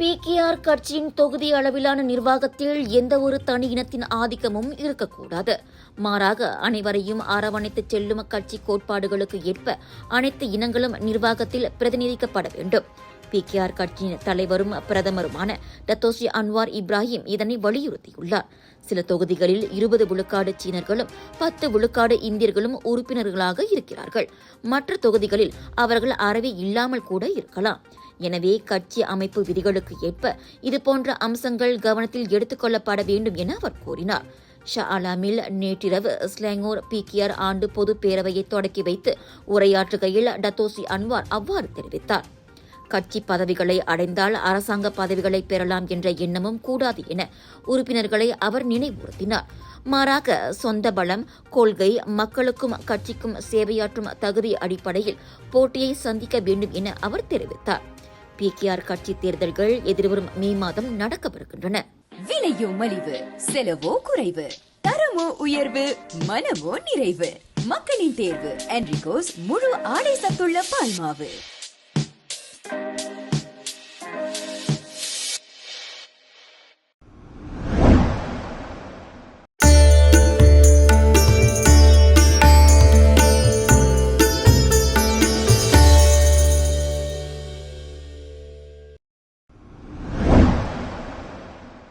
PKR கட்சியின் தொகுதி அளவிலான நிர்வாகத்தில் எந்தவொரு தனி இனத்தின் ஆதிக்கமும் இருக்கக்கூடாது. மாறாக அனைவரையும் அரவணைத்து செல்லும் கட்சி கோட்பாடுகளுக்கு ஏற்ப அனைத்து இனங்களும் நிர்வாகத்தில் பிரதிநிதிக்கப்பட வேண்டும். பிகேஆர் கட்சியின் தலைவரும் பிரதமருமான டத்தோஸ்ரீ அன்வார் இப்ராஹிம் இதனை வலியுறுத்தியுள்ளார். சில தொகுதிகளில் 20 விழுக்காடு சீனர்களும் 10 விழுக்காடு இந்தியர்களும் உறுப்பினர்களாக இருக்கிறார்கள். மற்ற தொகுதிகளில் அவர்கள் அறவே இல்லாமல் கூட இருக்கலாம். எனவே கட்சி அமைப்பு விதிகளுக்கு ஏற்ப இதுபோன்ற அம்சங்கள் கவனத்தில் எடுத்துக் கொள்ளப்பட வேண்டும் என அவர் கூறினார். ஷா ஆலமில் நேற்றிரவு ஸ்லாங்கூர் பிகேஆர் ஆண்டு பொதுப் பேரவையை தொடக்கி வைத்து உரையாற்றுகையில் டத்தோஸ்ரீ அன்வார் அவ்வாறு தெரிவித்தார். கட்சி பதவிகளை அடைந்தால் அரசாங்க பதவிகளை பெறலாம் என்ற எண்ணமும் கூடாது என உறுப்பினர்களை அவர் நினைவுறுத்தினார். மாறாக சொந்த பலம், கொள்கை, மக்களுக்கும் கட்சிக்கும் சேவையாற்றும் தகுதி அடிப்படையில் போட்டியை சந்திக்க வேண்டும் என அவர் தெரிவித்தார். பிகேஆர் கட்சி தேர்தல்கள் எதிர்வரும் மே மாதம் நடக்கவிருக்கின்றன. விலையோ மலிவு, செலவோ குறைவு, தரமோ உயர்வு, மனமோ நிறைவு. மக்களின் தேர்வு என்ரிகோஸ் முழு ஆடை சத்துள்ள பால்மாவு.